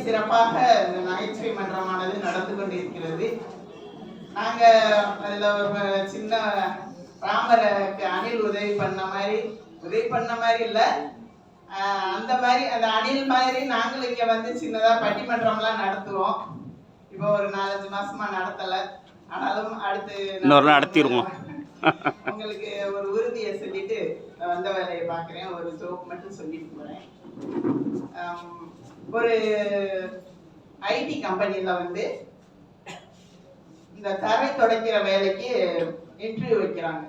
சிறப்பாக இந்த நகைச்சுவை மன்றமானது நடந்து கொண்டிருக்கிறது. நாங்கள் அதில் ஒரு சின்ன ராமருக்கு அணில் உதவி பண்ண மாதிரி இல்லை, அந்த மாதிரி அந்த அணில் மாதிரி நாங்களும் இங்கே வந்து சின்னதாக பட்டிமன்றம்லாம் நடத்துவோம். இப்போ ஒரு 4-5 மாசமா நடத்தலை, ஆனாலும் அடுத்து நடத்திடுவோம். உங்களுக்கு ஒரு உறுதியை சொல்லிட்டு வந்த வேலையை பார்க்குறேன். ஒரு ஜோக் மட்டும் சொல்லிட்டு போகிறேன். ஒரு ஐடி கம்பெனியில் வந்து இந்த தரை துடைக்கிற வேலைக்கு இன்டர்வியூ வைக்கிறாங்க.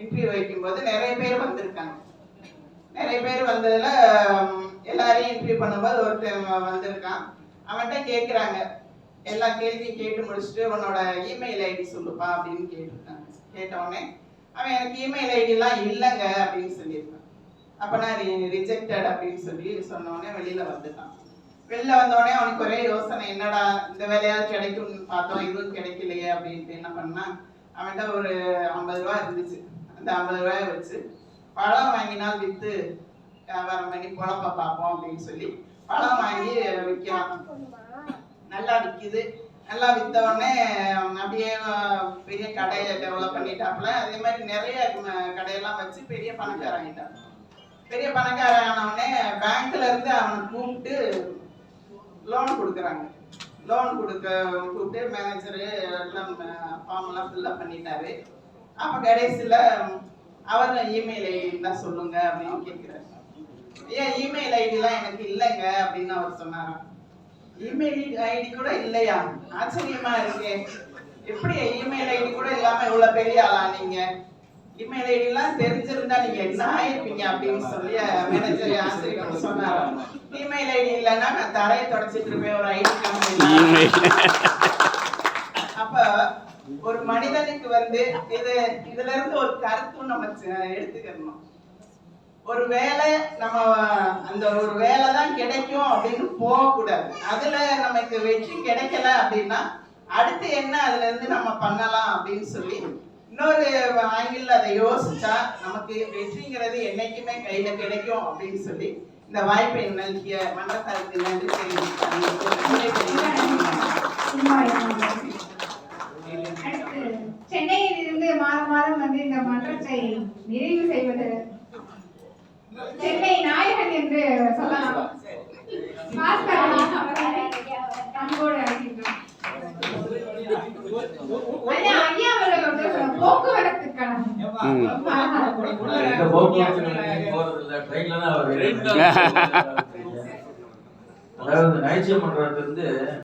இன்டர்வியூ வைக்கும்போது நிறைய பேர் வந்திருக்காங்க. நிறைய பேர் வந்ததில் எல்லாரையும் இன்டர்வியூ பண்ணும்போது ஒருத்தர் வந்திருக்கான். அவன்கிட்ட கேட்குறாங்க, எல்லா கேள்வியும் கேட்டு முடிச்சுட்டு உன்னோட இமெயில் ஐடி சொல்லுப்பா அப்படின்னு கேட்டிருக்காங்க. கேட்டவுடனே அவன் எனக்கு இமெயில் ஐடிலாம் இல்லைங்க அப்படின்னு சொல்லியிருக்கான். அப்போ நான் ரிஜெக்டட் அப்படின்னு சொல்லி சொன்னோடனே வெளியில் வந்துட்டான். வெளில வந்தோடனே அவனுக்கு ஒரே யோசனை, என்னடா இந்த வேலையாவது கிடைக்கும்னு பார்த்தோம், இதுவும் கிடைக்கலையே அப்படின்ட்டு என்ன பண்ணான், அவன்கிட்ட ஒரு 50 ரூபா இருந்துச்சு. அந்த 50 ரூபாயை வச்சு பழம் வாங்கினால் விற்று வியாபாரம் பண்ணி பொழப்ப பார்ப்போம் அப்படின்னு சொல்லி பழம் வாங்கி விற்கிறான். நல்லா விற்கிது. நல்லா விற்ற உடனே அப்படியே பெரிய கடையை டெவலப் பண்ணிட்டாப்புல. அதே மாதிரி நிறைய கடையெல்லாம் வச்சு பெரிய பணக்காரன் ஆகிட்டான். பெரிய பணக்காரன் ஆனவுடனே பேங்க்ல இருந்து அவனை கூப்பிட்டு லோன் கொடுக்குறாங்க. லோன் கூப்பிட்டு மேனேஜரு எல்லாம் ஃபார்ம் எல்லாம் ஃபில்அப் பண்ணிட்டாரு. அப்போ கடைசியில் அவர் இமெயில் ஐடி தான் சொல்லுங்க அப்படின்னு கேட்குறாரு. ஏன் இமெயில் ஐடிலாம் எனக்கு இல்லைங்க அப்படின்னு அவர் சொன்னாராம். இமெயில் ஐடி கூட இல்லையா? ஆச்சரியமா இருக்கு. எப்படி இமெயில் ஐடி கூட இல்லாம இவ்வளவு பெரிய ஆளா நீங்க? இமெயில் ஐடி எல்லாம் தெரிஞ்சிருந்தா நீங்க என்ன ஆயிருப்பீங்க அப்படின்னு சொல்லி மேனேஜர் ஆசிரியர் சொன்னாரு. இமெயில் ஐடி இல்லைன்னா நான் தரையை தொடச்சிட்டு இருப்பேன் ஒரு ஐடி கம்பெனி. அப்ப ஒரு மனிதனுக்கு வந்து இதுல இருந்து ஒரு கருத்தும் நம்ம எடுத்துக்கணும். ஒரு வேலை நம்ம அந்த ஒரு வேலை தான் கிடைக்கும் அப்படின்னு போகக்கூடாது. அதுல நமக்கு வெற்றி கிடைக்கல அப்படின்னா அடுத்து என்ன அதுல இருந்து நம்ம பண்ணலாம் அப்படின்னு சொல்லி இன்னொரு ஆங்கிள் அதை யோசிச்சா நமக்கு வெற்றிங்கிறது என்னைக்குமே கையில கிடைக்கும் அப்படின்னு சொல்லி இந்த வாய்ப்பை நல்கிய மன்றத்தாருக்கு நன்றி சென்னையில் இருந்து மாதம் வந்து இந்த மன்றத்தை நிறைவு செய்வது சென்னை நாயகன் என்று சொல்லலாம். போக்குவரத்து அதாவது நகைச்சுவை மன்றத்திலிருந்து